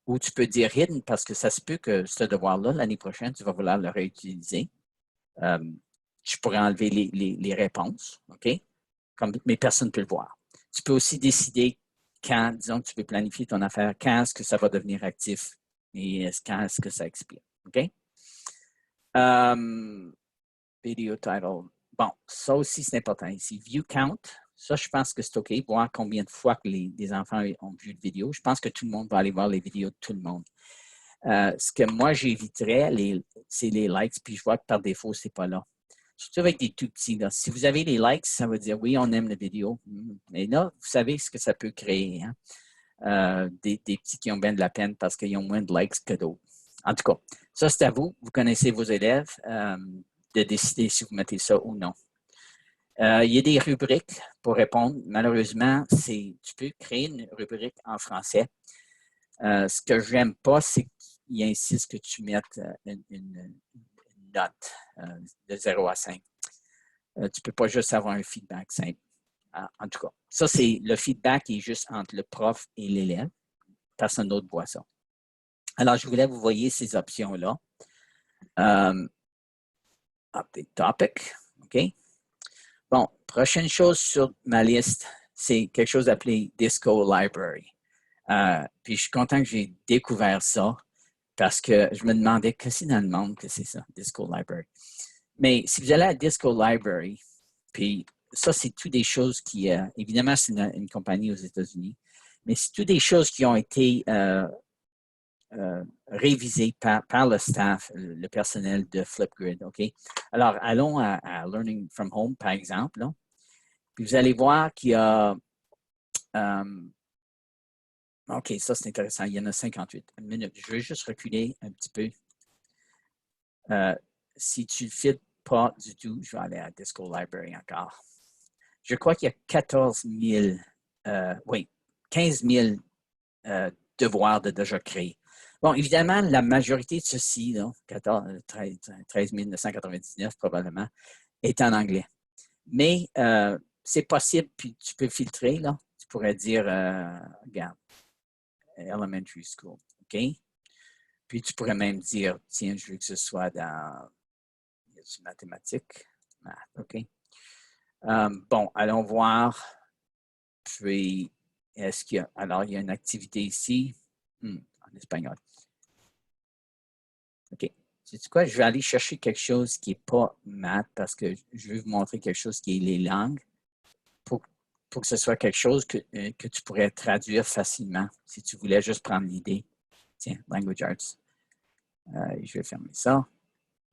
Ou tu peux dire Hidden parce que ça se peut que ce devoir-là, l'année prochaine, tu vas vouloir le réutiliser. Tu pourrais enlever les réponses, OK? Mais personne ne peut le voir. Tu peux aussi décider quand, disons que tu peux planifier ton affaire, quand est-ce que ça va devenir actif et quand est-ce que ça expire, OK? Video title. Bon, ça aussi, c'est important ici. View count. Ça, je pense que c'est OK. Voir combien de fois que les enfants ont vu de vidéo. Je pense que tout le monde va aller voir les vidéos de tout le monde. Ce que moi, j'éviterais, c'est les likes. Puis je vois que par défaut, c'est pas là. Surtout avec des tout petits. Là. Si vous avez les likes, ça veut dire oui, on aime la vidéo. Mais là, vous savez ce que ça peut créer. Hein? Des petits qui ont bien de la peine parce qu'ils ont moins de likes que d'autres. En tout cas, ça, c'est à vous. Vous connaissez vos élèves de décider si vous mettez ça ou non. Il y a des rubriques pour répondre. Malheureusement, tu peux créer une rubrique en français. Ce que je n'aime pas, c'est qu'il insiste que tu mettes une note de 0 à 5. Tu ne peux pas juste avoir un feedback simple. En tout cas, ça, c'est le feedback est juste entre le prof et l'élève. Personne d'autre voit ça. Alors, je voulais vous voyez ces options-là. Update topic. OK? Bon, prochaine chose sur ma liste, c'est quelque chose appelé Disco Library. Puis je suis content que j'ai découvert ça parce que je me demandais que c'est dans le monde que c'est ça, Disco Library. Mais si vous allez à Disco Library, puis ça, c'est toutes des choses qui, évidemment, c'est une compagnie aux États-Unis, mais c'est toutes des choses qui ont été révisées par le staff, le personnel de Flipgrid, OK? Alors, allons à Learning from Home, par exemple. Là. Puis vous allez voir qu'il y a... OK, ça, c'est intéressant. Il y en a 58. Une minute. Je vais juste reculer un petit peu. Si tu ne files pas du tout, je vais aller à Disco Library encore. Je crois qu'il y a 14 000, 15 000 devoirs de déjà créés. Bon, évidemment, la majorité de ceux-ci, 13 999 probablement, est en anglais. Mais c'est possible, puis tu peux filtrer, là. Tu pourrais dire, regarde, Elementary School, OK? Puis tu pourrais même dire, tiens, je veux que ce soit dans mathématiques. OK. Bon, allons voir. Puis, est-ce qu'il y a... Alors, il y a une activité ici. En espagnol. OK. Sais-tu quoi? Je vais aller chercher quelque chose qui n'est pas maths parce que je vais vous montrer quelque chose qui est les langues pour que ce soit quelque chose que tu pourrais traduire facilement si tu voulais juste prendre l'idée. Tiens, Language Arts. Je vais fermer ça.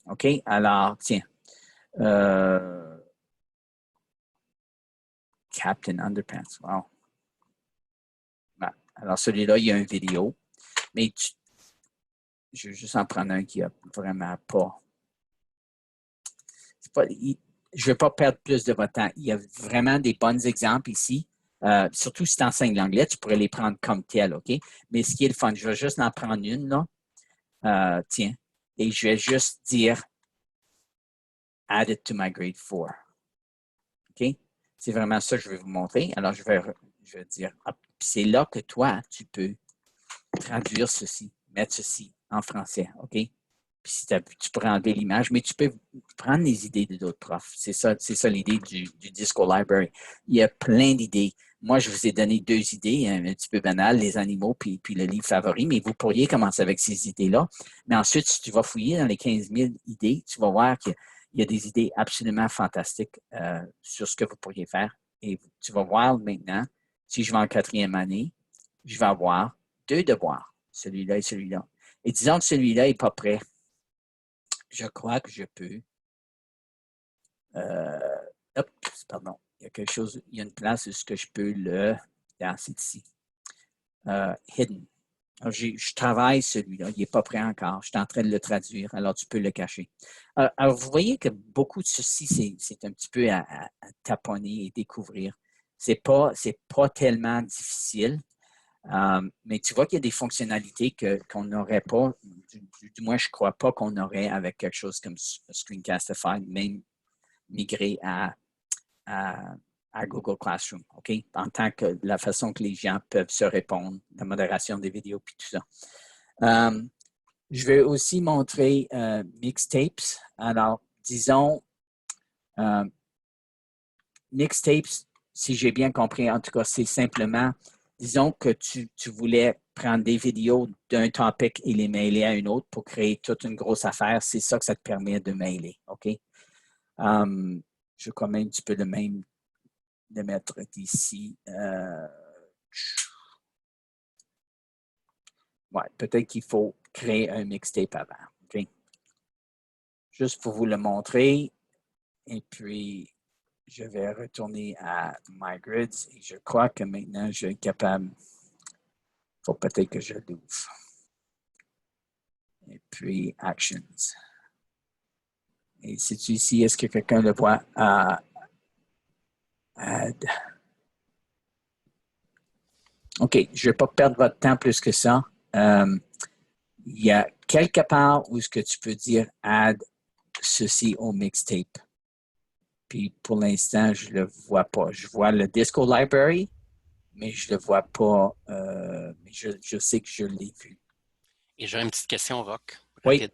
OK. Alors, tiens. Captain Underpants. Wow. Bon, alors, celui-là, il y a une vidéo. Mais je vais juste en prendre un qui n'a vraiment pas. Je ne vais pas perdre plus de votre temps. Il y a vraiment des bons exemples ici. Surtout si tu enseignes l'anglais, tu pourrais les prendre comme tels, OK? Mais ce qui est le fun, je vais juste en prendre une, là. Tiens. Et je vais juste dire Add it to my grade 4. OK? C'est vraiment ça que je vais vous montrer. Alors, je vais dire, c'est là que toi, tu peux traduire ceci, mettre ceci en français, OK? Puis si tu pourrais enlever l'image, mais tu peux prendre les idées d'autres profs. C'est ça l'idée du Disco Library. Il y a plein d'idées. Moi, je vous ai donné 2 idées, un petit peu banales, les animaux puis le livre favori, mais vous pourriez commencer avec ces idées-là. Mais ensuite, si tu vas fouiller dans les 15 000 idées, tu vas voir qu'il y a des idées absolument fantastiques sur ce que vous pourriez faire. Et tu vas voir maintenant, si je vais en 4e année, je vais avoir 2 devoirs, celui-là et celui-là. Et disons que celui-là n'est pas prêt. Je crois que je peux. Pardon. Il y a quelque chose, il y a une place où je peux le. C'est ici. Hidden. Alors, je travaille celui-là. Il n'est pas prêt encore. Je suis en train de le traduire. Alors, tu peux le cacher. Alors vous voyez que beaucoup de ceci, c'est un petit peu à taponner et découvrir. C'est pas tellement difficile. Mais tu vois qu'il y a des fonctionnalités qu'on n'aurait pas, du moins je ne crois pas qu'on aurait avec quelque chose comme Screencastify, même migré à Google Classroom, OK? En tant que la façon que les gens peuvent se répondre, la modération des vidéos puis tout ça. Je vais aussi montrer mixtapes. Alors, disons, mixtapes, si j'ai bien compris, en tout cas, c'est simplement, disons que tu voulais prendre des vidéos d'un topic et les mailer à une autre pour créer toute une grosse affaire. C'est ça que ça te permet de mailer, OK? Je crois même que tu peux le même le mettre ici. Ouais, peut-être qu'il faut créer un mixtape avant, OK? Juste pour vous le montrer. Et puis, je vais retourner à MyGrids et je crois que maintenant, je suis capable. Il faut peut-être que je l'ouvre. Et puis, Actions. Et c'est ici, est-ce que quelqu'un le voit? Add. OK, je ne vais pas perdre votre temps plus que ça. Il y a quelque part où est-ce que tu peux dire add ceci au mixtape. Puis pour l'instant, je ne le vois pas. Je vois le Disco Library, mais je ne le vois pas. Mais je sais que je l'ai vu. Et j'ai une petite question, Roch. Oui.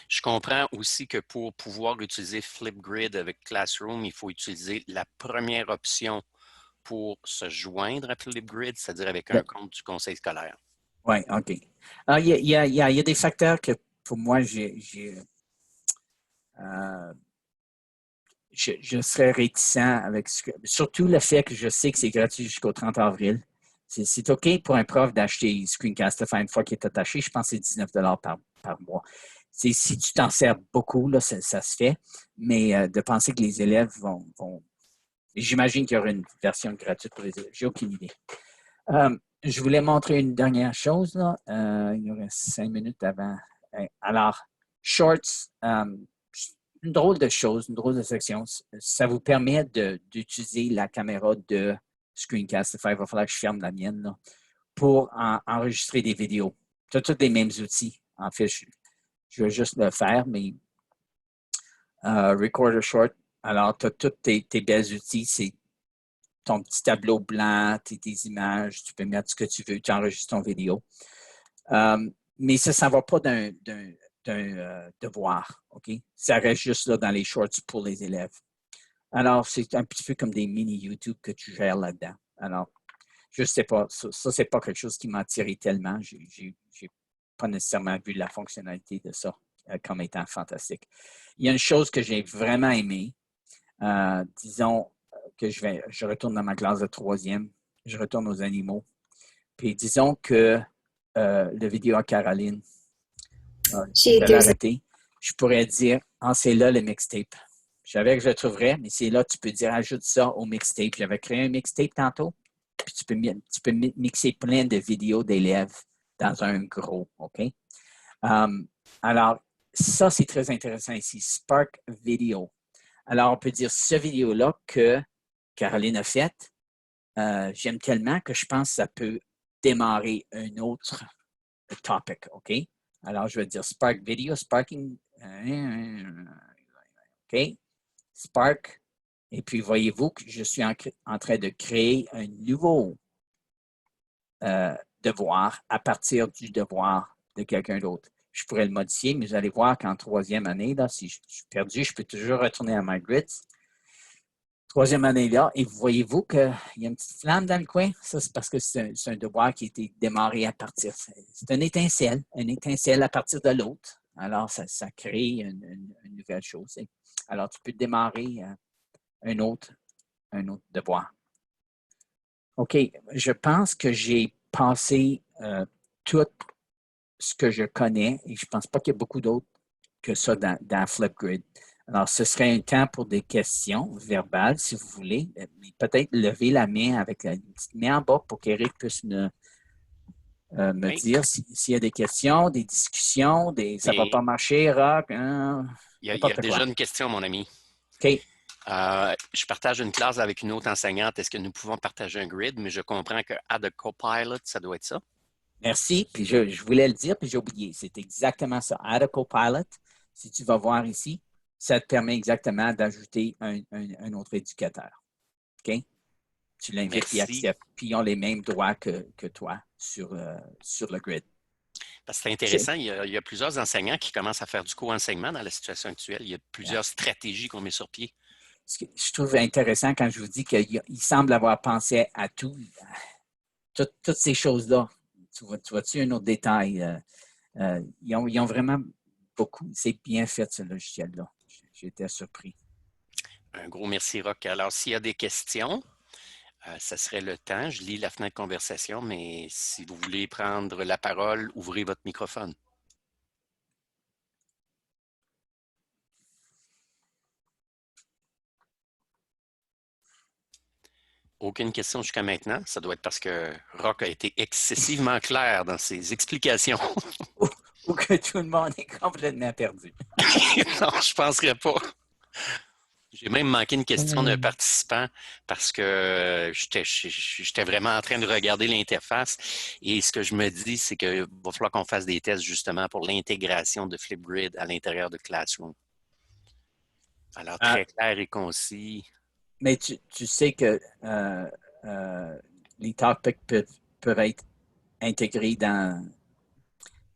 Je comprends aussi que pour pouvoir utiliser Flipgrid avec Classroom, il faut utiliser la première option pour se joindre à Flipgrid, c'est-à-dire avec un compte du conseil scolaire. Oui, OK. Alors, il y a des facteurs que pour moi, je serais réticent avec surtout le fait que je sais que c'est gratuit jusqu'au 30 avril. C'est OK pour un prof d'acheter Screencastify une fois qu'il est attaché. Je pense que c'est 19 $ par mois. Si tu t'en sers beaucoup, là, ça se fait. Mais de penser que les élèves vont j'imagine qu'il y aura une version gratuite pour les élèves. J'ai aucune idée. Je voulais montrer une dernière chose. Là. Il y aurait 5 minutes avant. Alors, Shorts, une drôle de chose, une drôle de section. Ça vous permet d'utiliser la caméra de Screencastify. Il va falloir que je ferme la mienne là, pour enregistrer des vidéos. Tu as tous les mêmes outils. En fait, je vais juste le faire, mais Recorder Short. Alors, tu as tous tes belles outils. C'est ton petit tableau blanc, tes images. Tu peux mettre ce que tu veux. Tu enregistres ton vidéo. mais ça ne va pas d'un devoir, OK? Ça reste juste là dans les shorts pour les élèves. Alors, c'est un petit peu comme des mini YouTube que tu gères là-dedans. Alors, je ne sais pas, ça c'est pas quelque chose qui m'a attiré tellement. Je n'ai pas nécessairement vu la fonctionnalité de ça comme étant fantastique. Il y a une chose que j'ai vraiment aimée. Disons que je retourne dans ma classe de 3e, je retourne aux animaux. Puis disons que le vidéo à Caroline, je vais l'arrêter. Je pourrais dire, c'est là le mixtape. Je savais que je le trouverais, mais c'est là, tu peux dire, ajoute ça au mixtape. J'avais créé un mixtape tantôt, puis tu peux mixer plein de vidéos d'élèves dans un gros, OK? Alors, ça, c'est très intéressant ici, Spark Video. Alors, on peut dire ce vidéo-là que Caroline a faite, j'aime tellement que je pense que ça peut démarrer un autre topic, OK? Alors, je vais dire Spark Video, Sparking, OK? Spark. Et puis, voyez-vous que je suis en train de créer un nouveau devoir à partir du devoir de quelqu'un d'autre. Je pourrais le modifier, mais vous allez voir qu'en 3e année, là, si je suis perdu, je peux toujours retourner à MyGrids. 3e année là, et voyez-vous qu'il y a une petite flamme dans le coin? Ça, c'est parce que c'est un devoir qui a été démarré à partir. C'est une étincelle à partir de l'autre. Alors, ça crée une nouvelle chose. Alors, tu peux démarrer un autre devoir. OK, je pense que j'ai passé tout ce que je connais et je ne pense pas qu'il y a beaucoup d'autres que ça dans Flipgrid. Alors, ce serait un temps pour des questions verbales, si vous voulez. Peut-être lever la main avec une petite main en bas pour qu'Éric puisse me dire s'il y a des questions, des discussions, ça ne va pas marcher, Rock. Il y a déjà une question, mon ami. OK. Je partage une classe avec une autre enseignante. Est-ce que nous pouvons partager un grid? Mais je comprends que Add a Copilot, ça doit être ça. Merci. Puis je voulais le dire, puis j'ai oublié. C'est exactement ça. Add a Copilot, si tu vas voir ici, ça te permet exactement d'ajouter un autre éducateur. OK? Tu l'invites, puis accepte. Puis ils ont les mêmes droits que toi sur le grid. Parce que c'est intéressant, il y a plusieurs enseignants qui commencent à faire du co-enseignement dans la situation actuelle. Il y a plusieurs stratégies qu'on met sur pied. Ce que je trouve intéressant quand je vous dis qu'il semble avoir pensé à tout, toutes ces choses-là. Tu vois-tu un autre détail? Ils ont vraiment beaucoup. C'est bien fait, ce logiciel-là. J'étais surpris. Un gros merci, Rock. Alors, s'il y a des questions, ça serait le temps. Je lis la fenêtre conversation, mais si vous voulez prendre la parole, ouvrez votre microphone. Aucune question jusqu'à maintenant. Ça doit être parce que Rock a été excessivement clair dans ses explications. Ou que tout le monde est complètement perdu. Non, je ne penserais pas. J'ai même manqué une question d'un participant parce que j'étais vraiment en train de regarder l'interface et ce que je me dis, c'est qu'il va falloir qu'on fasse des tests justement pour l'intégration de Flipgrid à l'intérieur de Classroom. Alors, très clair et concis. Mais tu sais que les topics peuvent être intégrés dans...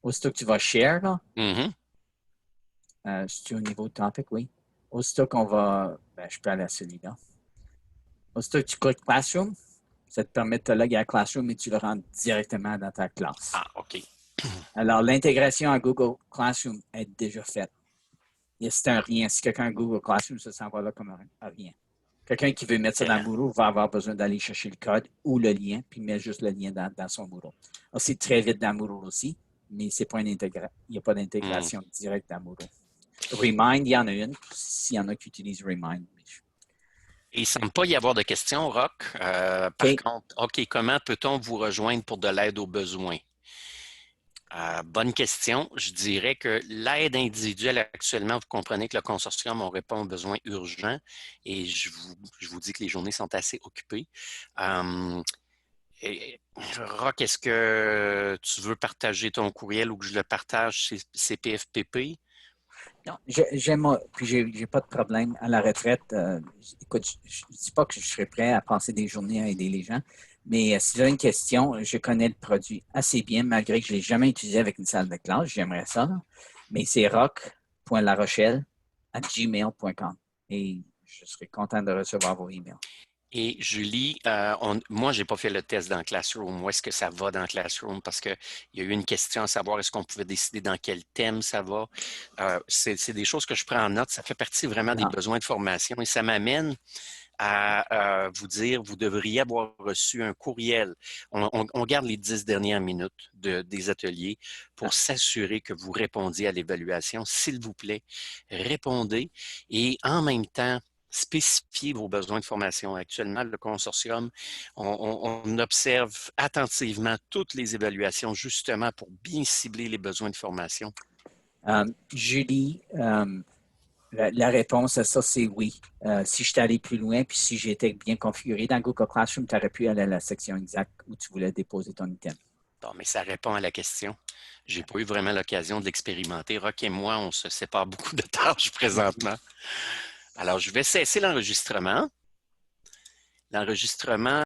Aussitôt que tu vas share, là, c'est au niveau de topic, oui. Aussitôt qu'on va... je peux aller à celui-là. Aussitôt que tu cliques Classroom, ça te permet de te loguer à Classroom et tu le rentres directement dans ta classe. Ah, OK. Alors, l'intégration à Google Classroom est déjà faite. Et c'est un rien. Si quelqu'un a Google Classroom, ça s'en va là comme un rien. Quelqu'un qui veut mettre ça dans Moodle va avoir besoin d'aller chercher le code ou le lien, puis mettre juste le lien dans son Moodle. Alors, c'est très vite dans Moodle aussi, mais c'est pas il n'y a pas d'intégration directe dans Moodle. Remind, il y en a une, s'il y en a qui utilisent Remind. Et il ne semble pas y avoir de questions, Rock. Par contre, OK, comment peut-on vous rejoindre pour de l'aide aux besoins? Bonne question. Je dirais que l'aide individuelle actuellement, vous comprenez que le consortium, on répond aux besoins urgents et je vous dis que les journées sont assez occupées. Rock, est-ce que tu veux partager ton courriel ou que je le partage chez CPFPP? Non, puis j'ai pas de problème à la retraite. Écoute, je ne dis pas que je serais prêt à passer des journées à aider les gens, Mais si vous avez une question, je connais le produit assez bien, malgré que je ne l'ai jamais utilisé avec une salle de classe. J'aimerais ça. Là. Mais c'est rock.larochelle@gmail.com. Et je serai content de recevoir vos emails. Et Julie, moi, je n'ai pas fait le test dans Classroom. Où est-ce que ça va dans Classroom? Parce qu'il y a eu une question à savoir est-ce qu'on pouvait décider dans quel thème ça va. C'est des choses que je prends en note. Ça fait partie vraiment des besoins de formation et ça m'amène à vous dire, vous devriez avoir reçu un courriel. On garde les 10 dernières minutes des ateliers pour s'assurer que vous répondiez à l'évaluation. S'il vous plaît, répondez et en même temps, spécifiez vos besoins de formation. Actuellement, le consortium, on observe attentivement toutes les évaluations justement pour bien cibler les besoins de formation. Julie, la réponse à ça, c'est oui. Si je allé plus loin, puis si j'étais bien configuré dans Google Classroom, tu aurais pu aller à la section exacte où tu voulais déposer ton item. Bon, mais ça répond à la question. Je n'ai pas eu vraiment l'occasion de l'expérimenter. Roch et moi, on se sépare beaucoup de tâches présentement. Alors, je vais cesser l'enregistrement. L'enregistrement